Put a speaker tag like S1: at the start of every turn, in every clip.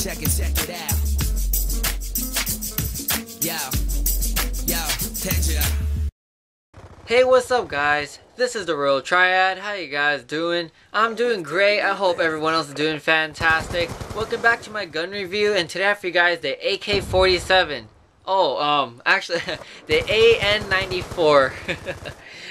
S1: check it out. Yo, tension up.
S2: Hey, what's up guys? This is the Royal Triad. How you guys doing? I'm doing great. I hope everyone else is doing fantastic. Welcome back to my gun review, and today I have for you guys the AK-47. Actually, the AN-94.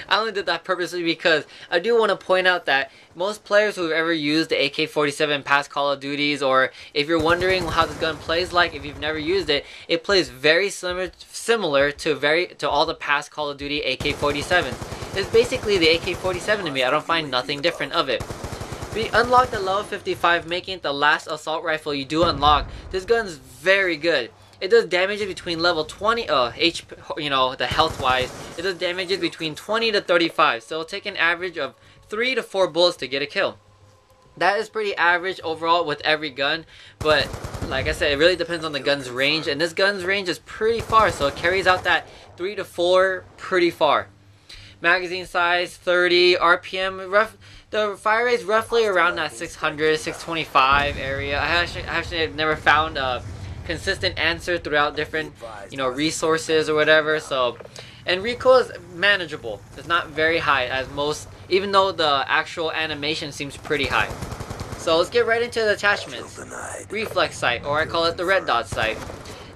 S2: I only did that purposely because I do want to point out that most players who have ever used the AK-47 in past Call of Duties, or if you're wondering how this gun plays like if you've never used it, it plays very similar to all the past Call of Duty AK-47s. It's basically the AK-47 to me. I don't find nothing different of it. We unlocked the level 55, making it the last assault rifle you do unlock. This gun's very good. It does damages between level 20, the health wise, it does damages between 20 to 35. So it'll take an average of 3 to 4 bullets to get a kill. That is pretty average overall with every gun, but like I said, it really depends on the gun's range, and this gun's range is pretty far, so it carries out that 3 to 4 pretty far. Magazine size 30, RPM, the fire rate's roughly around that 600, 625 area. I actually have never found a consistent answer throughout different resources or whatever. So, and recoil is manageable. It's not very high as most, even though the actual animation seems pretty high. So let's get right into the attachments. Reflex sight, or I call it the red dot sight.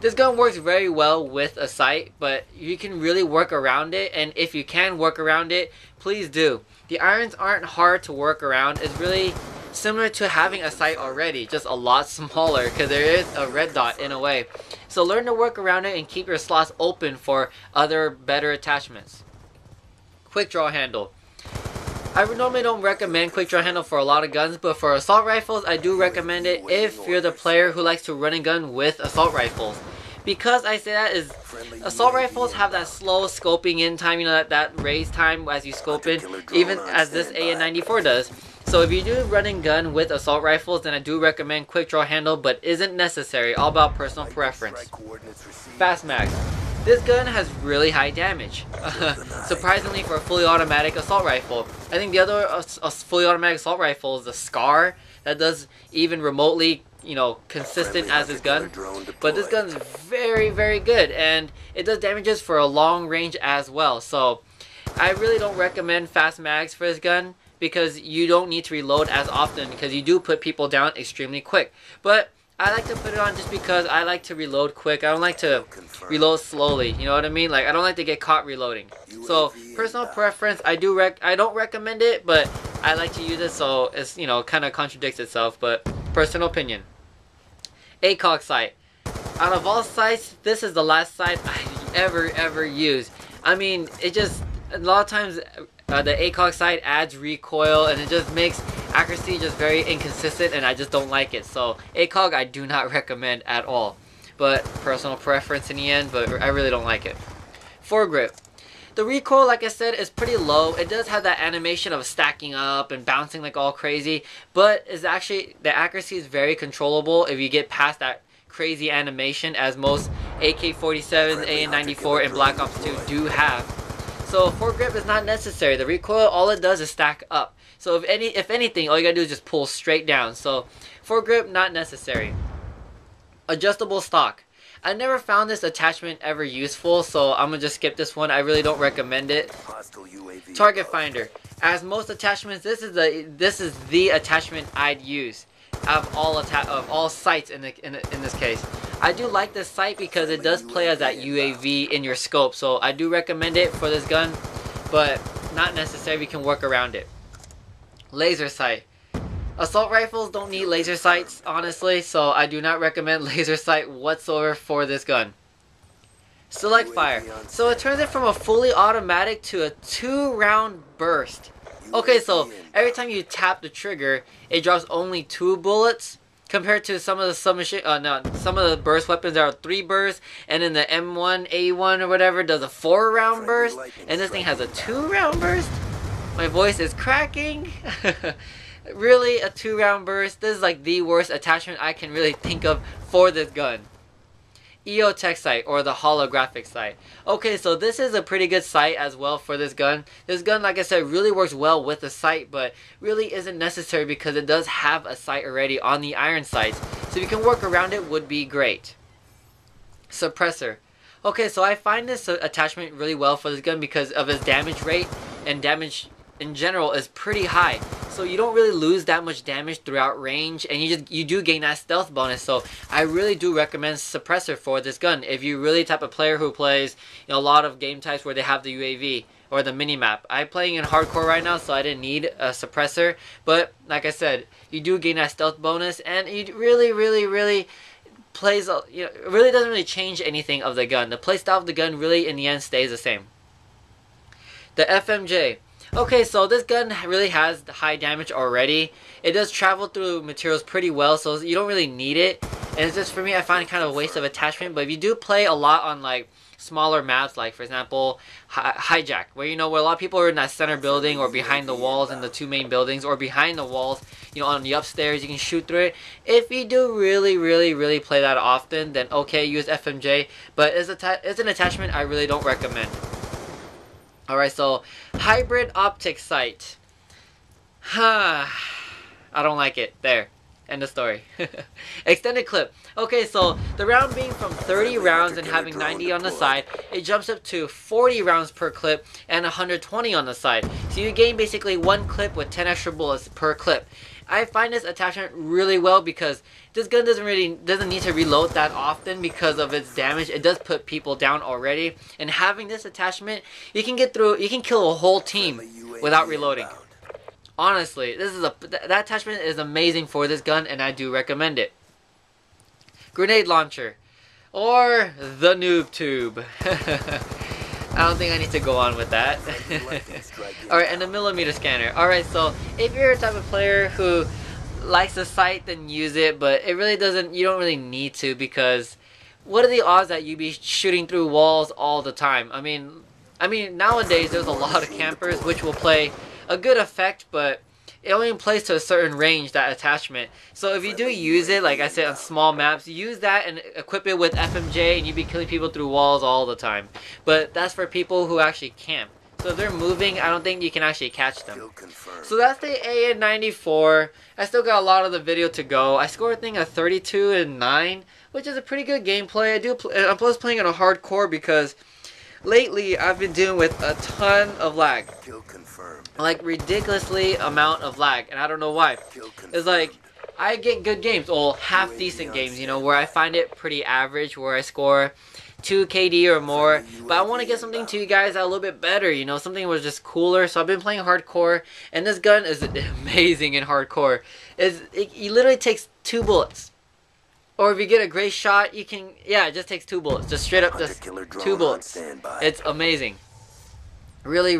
S2: This gun works very well with a sight, but you can really work around it, and if you can work around it, please do. The irons aren't hard to work around. It's really similar to having a sight already, just a lot smaller, because there is a red dot in a way. So learn to work around it and keep your slots open for other better attachments. Quick draw handle. I normally don't recommend quick draw handle for a lot of guns, but for assault rifles I do recommend it if you're the player who likes to run and gun with assault rifles. Because I say that is, assault rifles have that slow scoping in time, that raise time as you scope in, even as this AN-94 does. So if you do run and gun with assault rifles, then I do recommend quick draw handle, but isn't necessary, all about personal preference. Fast mag. This gun has really high damage, surprisingly for a fully automatic assault rifle. I think the other fully automatic assault rifle is the Scar, that does even remotely, consistent as this gun. But this gun's very, very good, and it does damages for a long range as well. So I really don't recommend fast mags for this gun, because you don't need to reload as often, because you do put people down extremely quick. But I like to put it on just because I like to reload quick. I don't like to reload slowly, you know what I mean? Like, I don't like to get caught reloading. So, personal preference, I don't recommend it, but I like to use it, so it's, kind of contradicts itself, but personal opinion. ACOG sight. Out of all sights, this is the last sight I ever used. I mean, it just, a lot of times, the ACOG sight adds recoil, and it just makes accuracy just very inconsistent, and I just don't like it. So ACOG I do not recommend at all, but personal preference in the end, but I really don't like it. Foregrip. The recoil, like I said, is pretty low. It does have that animation of stacking up and bouncing like all crazy, but it's actually, the accuracy is very controllable if you get past that crazy animation, as most AK-47s, AN-94, and Black Ops 2 do have. So foregrip is not necessary. The recoil, all it does is stack up. So if anything, all you gotta do is just pull straight down. So foregrip, not necessary. Adjustable stock. I never found this attachment ever useful, so I'm gonna just skip this one. I really don't recommend it. Target finder. As most attachments, this is the attachment I'd use of all sights in this case. I do like this sight because it does play as that UAV in your scope, so I do recommend it for this gun, but not necessary. We can work around it. Laser sight. Assault rifles don't need laser sights, honestly, so I do not recommend laser sight whatsoever for this gun. Select fire. So it turns it from a fully automatic to a 2-round burst. Okay, so every time you tap the trigger, it drops only 2 bullets, compared to some of the some of the burst weapons that are 3 bursts, and then the M1, A1 or whatever does a 4-round burst, and this thing has a 2-round burst. My voice is cracking. Really, a 2-round burst? This is like the worst attachment I can really think of for this gun. EOTech sight, or the holographic sight. Okay, so this is a pretty good sight as well for this gun. This gun, like I said, really works well with the sight, but really isn't necessary because it does have a sight already on the iron sights. So if you can work around it, would be great. Suppressor. Okay, so I find this attachment really well for this gun because of its damage rate, and damage in general is pretty high. So you don't really lose that much damage throughout range, and you do gain that stealth bonus. So I really do recommend suppressor for this gun if you're really the type of player who plays, you know, a lot of game types where they have the UAV or the minimap. I'm playing in hardcore right now, so I didn't need a suppressor, but like I said, you do gain that stealth bonus, and it really plays, you know, it really doesn't really change anything of the gun. The playstyle of the gun really in the end stays the same. The FMJ. Okay, so this gun really has high damage already. It does travel through materials pretty well, so you don't really need it. And it's just, for me, I find it kind of a waste of attachment. But if you do play a lot on like smaller maps, like for example Hijack, where you know where a lot of people are in that center building or behind the walls in the two main buildings, or behind the walls, you know, on the upstairs, you can shoot through it. If you do really play that often, then okay, use FMJ. But as an attachment, I really don't recommend. Alright, so hybrid optic sight. I don't like it. There. End of story. Extended clip. Okay, so the round being from 30 rounds and having 90 on the side, it jumps up to 40 rounds per clip and 120 on the side. So you gain basically one clip with 10 extra bullets per clip. I find this attachment really well because this gun doesn't need to reload that often because of its damage. It does put people down already, and having this attachment, you can kill a whole team without reloading. Honestly, that attachment is amazing for this gun, and I do recommend it. Grenade launcher, or the noob tube. I don't think I need to go on with that. Alright, and the millimeter scanner. Alright, so if you're a type of player who likes the sight, then use it, but it really doesn't, you don't really need to, because what are the odds that you be shooting through walls all the time? I mean nowadays there's a lot of campers which will play a good effect, but it only plays to a certain range, that attachment. So if you do use it, like I said, on small maps, use that and equip it with FMJ, and you be killing people through walls all the time. But that's for people who actually camp. So if they're moving, I don't think you can actually catch them. So that's the AN-94. I still got a lot of the video to go. I scored, I think, a 32 and 9, which is a pretty good gameplay. I'm plus playing on a hardcore because lately I've been dealing with a ton of lag. Like ridiculously amount of lag, and I don't know why. It's like I get good games, or half decent games, you know, where I find it pretty average, where I score 2 KD or more, but I want to get something to you guys that a little bit better, you know, something was just cooler. So I've been playing hardcore, and this gun is amazing in hardcore. It literally takes 2 bullets. Or if you get a great shot, you can, yeah, it just takes 2 bullets, just straight up, just 2 bullets. It's amazing. Really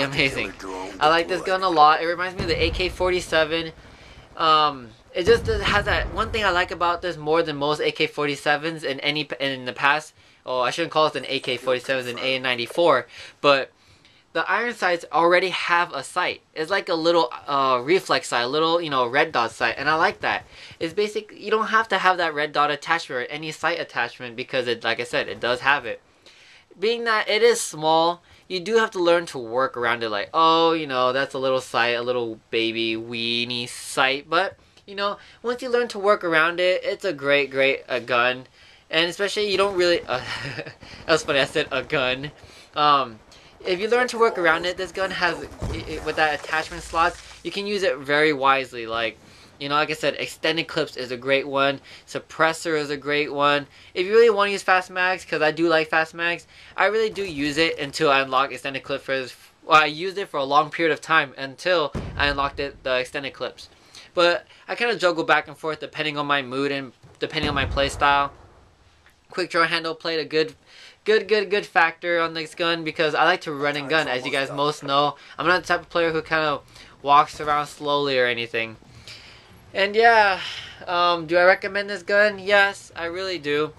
S2: amazing. I like this gun a lot. It reminds me of the AK-47. It just has that one thing I like about this more than most AK-47s in the past. Oh, I shouldn't call it an AK-47, an AN-94, but the iron sights already have a sight. It's like a little reflex sight, a little, you know, red dot sight, and I like that. It's basically, you don't have to have that red dot attachment or any sight attachment because it, like I said, it does have it. Being that it is small, you do have to learn to work around it, like, oh, you know, that's a little sight, a little baby weenie sight, but, you know, once you learn to work around it, it's a great gun, and especially you don't really, that was funny, I said a gun. If you learn to work around it, this gun has, with that attachment slots, you can use it very wisely, like, you know, like I said, extended clips is a great one. Suppressor is a great one. If you really want to use fast mags, because I do like fast mags, I really do use it until I unlock extended clip for. Well, I used it for a long period of time until I unlocked the extended clips. But I kind of juggle back and forth depending on my mood and depending on my play style. Quick draw handle played a good factor on this gun because I like to run and gun. As you guys most know, I'm not the type of player who kind of walks around slowly or anything. And yeah, do I recommend this gun? Yes, I really do.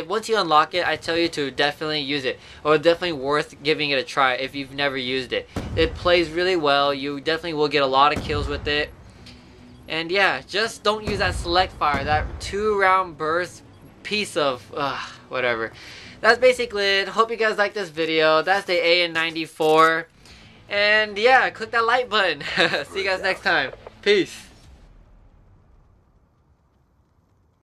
S2: Once you unlock it, I tell you to definitely use it, or definitely worth giving it a try if you've never used it. It plays really well. You definitely will get a lot of kills with it. And yeah, just don't use that select fire. That 2-round burst piece of whatever. That's basically it. Hope you guys like this video. That's the AN-94. And yeah, click that like button. See you guys next time. Peace.